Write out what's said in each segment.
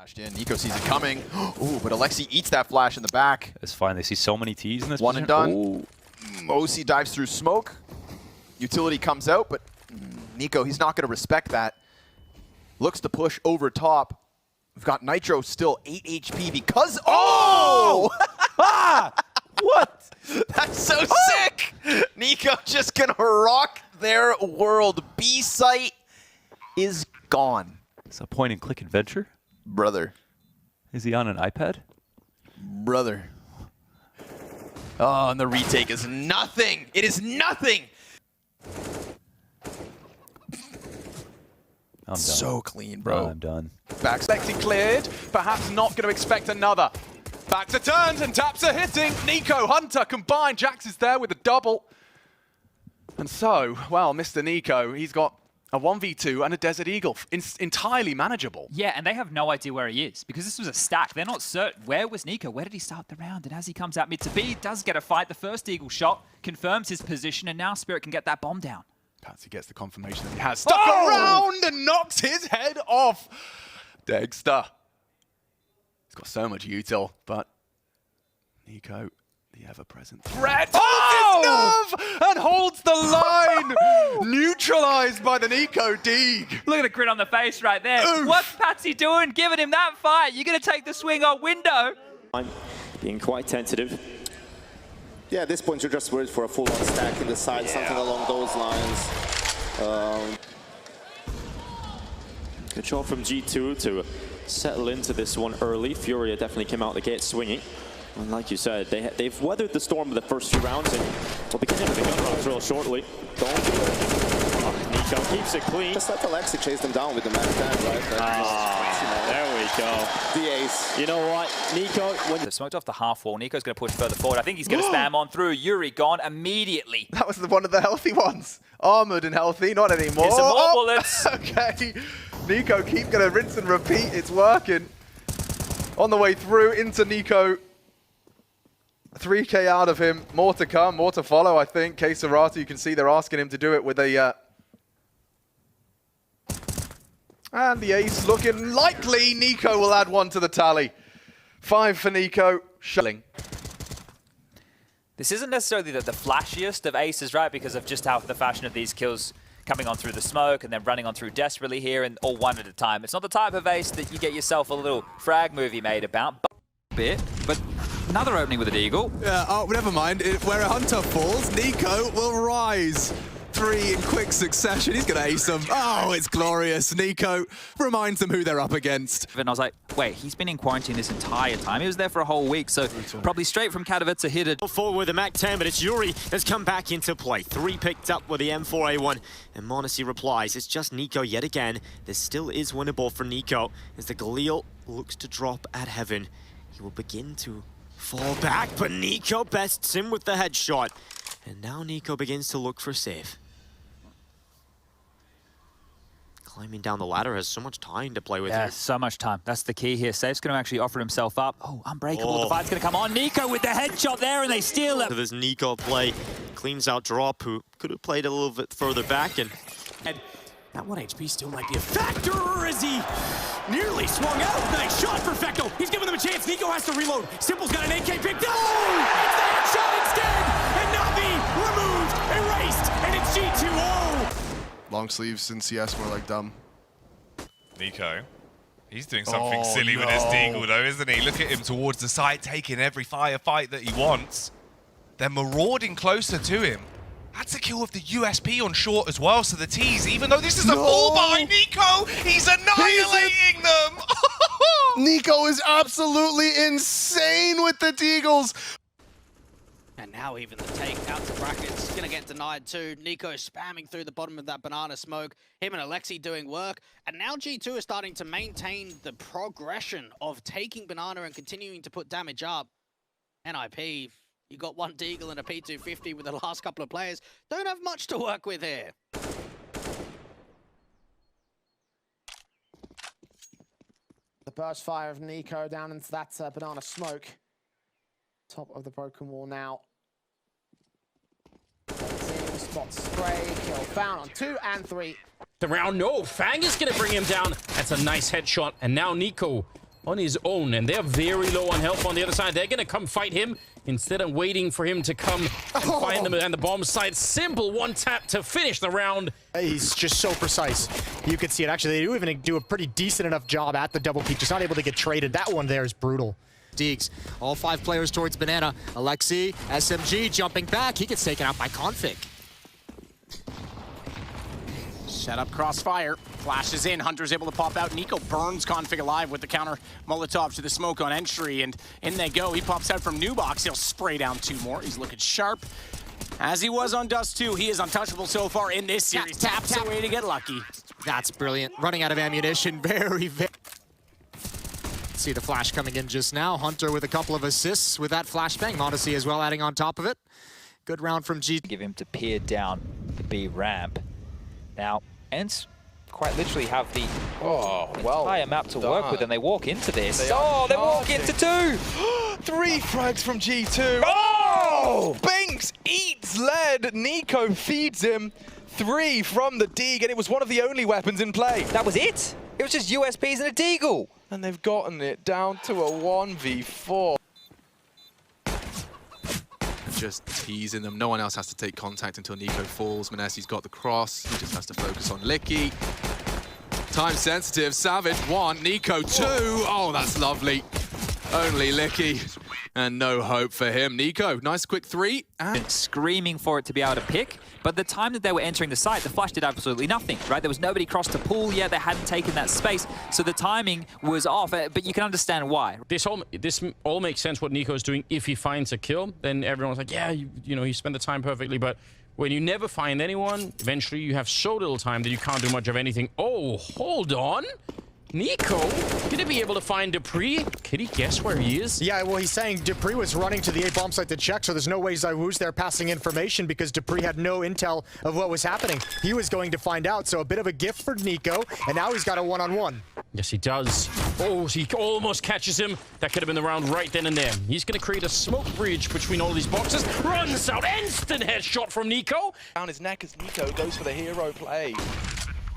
Flashed in. NiKo sees it coming. Ooh, but Alexi eats that flash in the back. It's fine. They see so many T's in this One and position. done. OC dives through smoke. Utility comes out, but NiKo, he's not going to respect that. Looks to push over top. We've got Nitro still 8 HP because... Oh! Ah! What? That's so sick! NiKo just going to rock their world. B site is gone. It's a point-and-click adventure? Brother. Is he on an iPad? Brother. Oh, and the retake is nothing. It is nothing. I'm done. So clean, bro. I'm done. Back. Expecting cleared, perhaps not going to expect another. Back to turns and taps are hitting. NiKo, Hunter combined. Jax is there with a double. And so, well, Mr. NiKo, he's got a 1v2 and a Desert Eagle. Entirely manageable. Yeah, and they have no idea where he is because this was a stack. They're not certain. Where was NiKo? Where did he start the round? And as he comes out mid to B, he does get a fight. The first Eagle shot confirms his position, and now Spirit can get that bomb down. Patsy gets the confirmation that he has stuck around and knocks his head off. Dexter. He's got so much util, but NiKo, the ever-present threat, holds his nerve and holds the line. Neutralized by the NiKo Deeg. Look at the grin on the face right there. Oof. What's Patsy doing? Giving him that fight. You're going to take the swing on window. I'm being quite tentative. Yeah, at this point you're just worried for a full-on stack in the side, something along those lines. Good job from G2 to settle into this one early. Furia definitely came out the gate swinging. And like you said, they've weathered the storm of the first few rounds, and we'll begin into the gun rounds real shortly. Don't do it. NiKo keeps it clean. Just let Alexi chase them down with the Mac 10, right? There we go. The ace. You know what, NiKo, when They've smoked off the half wall. NiKo's going to push further forward. I think he's going to spam on through. Yuri gone immediately. That was one of the healthy ones. Armored and healthy, not anymore. Here's some more bullets. Okay. NiKo keep going to rinse and repeat. It's working. On the way through into NiKo. 3K out of him. More to come, more to follow, I think. K-Serata, you can see they're asking him to do it with a... And the ace looking likely. NiKo will add one to the tally. 5 for NiKo. Shelling. This isn't necessarily the flashiest of aces, right? Because of just how the fashion of these kills coming on through the smoke and then running on through desperately here and all one at a time. It's not the type of ace that you get yourself a little frag movie made about. But another opening with an Eagle. Yeah, oh, never mind. Where a Hunter falls, NiKo will rise. 3 in quick succession. He's going to ace them. Oh, it's glorious. NiKo reminds them who they're up against. And I was like, wait, he's been in quarantine this entire time. He was there for a whole week, so probably straight from Katowice hit it. forward with the Mac 10, but it's Yuri that's come back into play. 3 picked up with the M4A1, and Monacy replies, it's just NiKo yet again. This still is winnable for NiKo as the Galil looks to drop at heaven. He will begin to fall back, but NiKo bests him with the headshot. And now NiKo begins to look for save. Climbing down the ladder has so much time to play with. Yeah, here. so much time. That's the key here. Safe's going to actually offer himself up. Oh, unbreakable. The fight's going to come on. NiKo with the headshot there, and they steal it. So this NiKo play cleans out Drop, who could have played a little bit further back. And that 1 HP still might be a factor as he nearly swung out. Nice shot for Fecto. He's giving them a chance. NiKo has to reload. Simple's got an AK picked up. Oh! It's the headshot instead! And Navi removed, erased, and it's G2-0. Long sleeves in CS more like dumb. NiKo, he's doing something silly with his Deagle though, isn't he? Look at him towards the side, taking every firefight that he wants. They're marauding closer to him. That's a kill with the USP on short as well, so the T's, even though this is a fall behind NiKo, he's annihilating them! NiKo is absolutely insane with the Deagles. And now even the take out to brackets, gonna get denied too. NiKo spamming through the bottom of that banana smoke. Him and Alexi doing work. And now G2 is starting to maintain the progression of taking banana and continuing to put damage up. NIP, you got 1 Deagle and a P250 with the last couple of players. Don't have much to work with here. The burst fire of NiKo down into that banana smoke. Top of the broken wall now. Spot spray, kill found on 2 and 3. The round, no, Fang is going to bring him down. That's a nice headshot, and now NiKo on his own, and they're very low on health on the other side. They're going to come fight him instead of waiting for him to come and find them on the bomb site. Simple one tap to finish the round. He's just so precise. You can see it. Actually, they do even do a pretty decent enough job at the double peak. Just not able to get traded. That one there is brutal. Deeks, all 5 players towards Banana. Alexi, SMG jumping back. He gets taken out by Config. Set up crossfire, flashes in, Hunter's able to pop out. NiKo burns Config alive with the counter Molotov to the smoke on entry, and in they go. He pops out from New Box. He'll spray down 2 more. He's looking sharp. As he was on Dust 2, he is untouchable so far in this series. Taps away to get lucky. That's brilliant. Running out of ammunition, very. See the flash coming in just now. Hunter with a couple of assists with that flashbang. Odyssey as well adding on top of it. Good round from G. Give him to peer down the B ramp. Now, Ents quite literally have the entire map to work with, and they walk into this. They walk into 2! 3 frags from G2. Oh! Binks eats lead. NiKo feeds him. 3 from the Deagle, and it was one of the only weapons in play. That was it? It was just USPs and a Deagle. And they've gotten it down to a 1v4. Just teasing them. No one else has to take contact until NiKo falls. Manessi's got the cross. He just has to focus on Licky. Time sensitive. Savage 1, NiKo 2. Oh, that's lovely. Only Licky. And no hope for him. NiKo, nice quick 3. And screaming for it to be able to pick. But the time that they were entering the site, the flash did absolutely nothing, right? There was nobody crossed to pool yet. They hadn't taken that space. So the timing was off, but you can understand why. This all makes sense what NiKo's doing. If he finds a kill, then everyone's like, yeah, you know, he spent the time perfectly. But when you never find anyone, eventually you have so little time that you can't do much of anything. Oh, hold on. NiKo, gonna be able to find Dupree. Can he guess where he is? Yeah, well, he's saying Dupree was running to the A bomb site to check, so there's no way Zywoo's there passing information because Dupree had no intel of what was happening. He was going to find out, so a bit of a gift for NiKo, and now he's got a one-on-one. Yes, he does. Oh, he almost catches him. That could have been the round right then and there. He's gonna create a smoke bridge between all these boxes. Runs out, instant headshot from NiKo. Down his neck as NiKo goes for the hero play.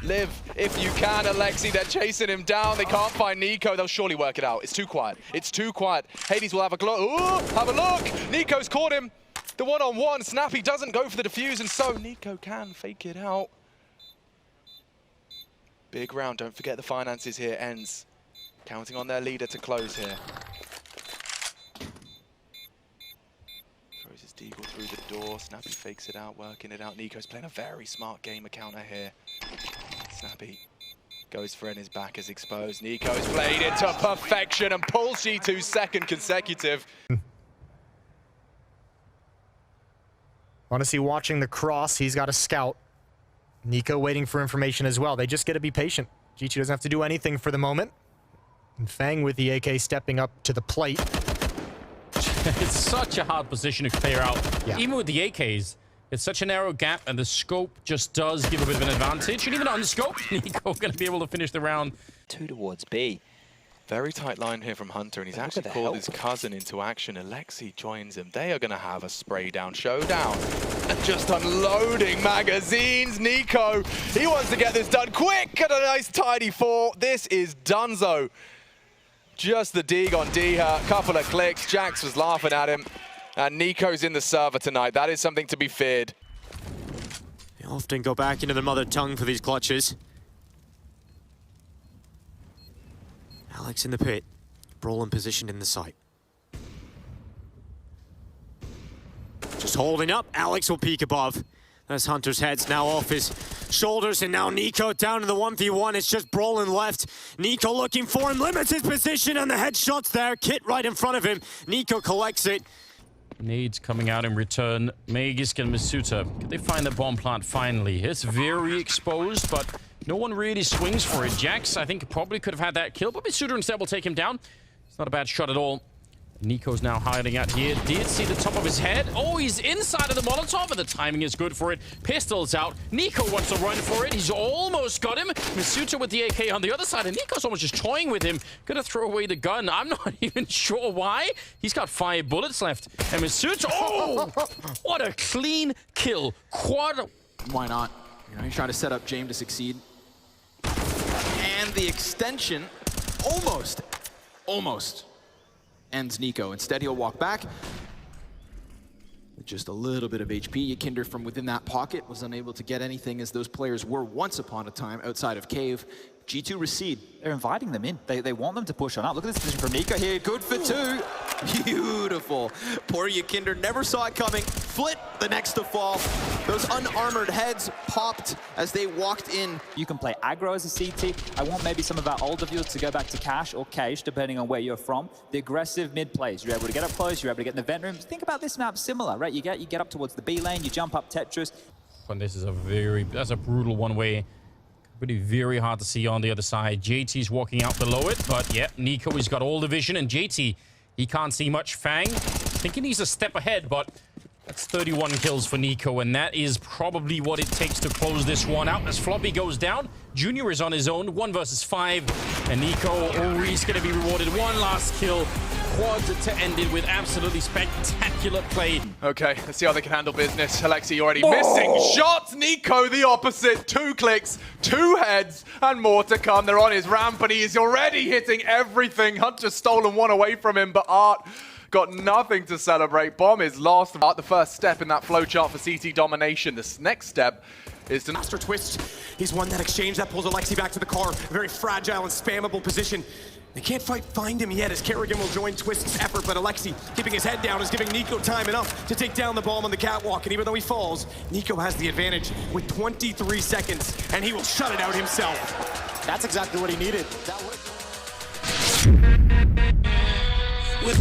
Live if you can, Alexi. They're chasing him down. They can't find NiKo. They'll surely work it out. It's too quiet. It's too quiet. Hades will have a look. Ooh, have a look. NiKo's caught him. The one-on-one. Snappy doesn't go for the defuse, and so NiKo can fake it out. Big round. Don't forget the finances here. Ends. Counting on their leader to close here. Throws his Deagle through the door. Snappy fakes it out, working it out. NiKo's playing a very smart gamer counter here. Snappy goes for it, his back is exposed. NiKo's played it to perfection and pulls G2's 2nd consecutive. Honestly, watching the cross, he's got a scout. NiKo waiting for information as well. They just got to be patient. G2 doesn't have to do anything for the moment. And Fang with the AK stepping up to the plate. It's such a hard position to clear out. Yeah. Even with the AKs, it's such a narrow gap, and the scope just does give a bit of an advantage. And even on the scope, NiKo going to be able to finish the round. 2 towards B. Very tight line here from Hunter, and he's actually called his cousin into action. Alexi joins him. They are going to have a spray down showdown. And just unloading magazines. NiKo, he wants to get this done quick and a nice tidy 4. This is Dunzo. Just the dig on Diha, couple of clicks. Jax was laughing at him. And NiKo's in the server tonight. That is something to be feared. They often go back into the mother tongue for these clutches. Alex in the pit. Brolin positioned in the site. Just holding up. Alex will peek above. As Hunter's head's now off his shoulders, and now NiKo down to the 1v1. It's just Brolin left. NiKo looking for him, limits his position, and the headshot's there. Kit right in front of him. NiKo collects it. Nades coming out in return. Magisk and Masuta. Can they find the bomb plant finally? It's very exposed, but no one really swings for it. Jax, I think, probably could have had that kill, but Masuta instead will take him down. It's not a bad shot at all. NiKo's now hiding out here. Did see the top of his head. Oh, he's inside of the Molotov, and the timing is good for it. Pistol's out. NiKo wants to run for it. He's almost got him. Masuta with the AK on the other side, and NiKo's almost just toying with him. Gonna throw away the gun. I'm not even sure why. He's got 5 bullets left. And Masuta, oh! What a clean kill. Why not? You know, he's trying to set up James to succeed. And the extension almost almost ends NiKo. Instead, he'll walk back. With just a little bit of HP, Yikinder from within that pocket was unable to get anything, as those players were once upon a time outside of Cave. G2 recede. They're inviting them in. They want them to push on up. Look at this position from NiKo here. Good for two. Beautiful. Poor Yikinder never saw it coming. Flit the next to fall. Those unarmored heads popped as they walked in. You can play aggro as a CT. I want maybe some of our older viewers to go back to Cash or Cage, depending on where you're from. The aggressive mid plays. You're able to get up close. You're able to get in the vent rooms. Think about this map similar, right? You get up towards the B lane. You jump up Tetris. And this is that's a brutal one-way. Really very hard to see on the other side. JT's walking out below it, but yeah, NiKo has got all the vision, and JT, he can't see much. Fang, thinking he's a step ahead, but that's 31 kills for NiKo, and that is probably what it takes to close this one out. As Floppy goes down, Junior is on his own, 1 versus 5, and NiKo, he's going to be rewarded. One last kill, quad to end it with absolutely spectacular play. Okay, let's see how they can handle business. Alexi already missing shots. NiKo the opposite. 2 clicks, 2 heads, and more to come. They're on his ramp, but he is already hitting everything. Hunter's stolen one away from him, but Art got nothing to celebrate. Bomb is lost. Art, the first step in that flowchart for CT domination. This next step is to Master Twist. He's won that exchange. That pulls Alexi back to the car. A very fragile and spammable position. They can't find him yet as Kerrigan will join Twist's effort, but Alexi, keeping his head down, is giving NiKo time enough to take down the bomb on the catwalk, and even though he falls, NiKo has the advantage with 23 seconds, and he will shut it out himself. That's exactly what he needed. With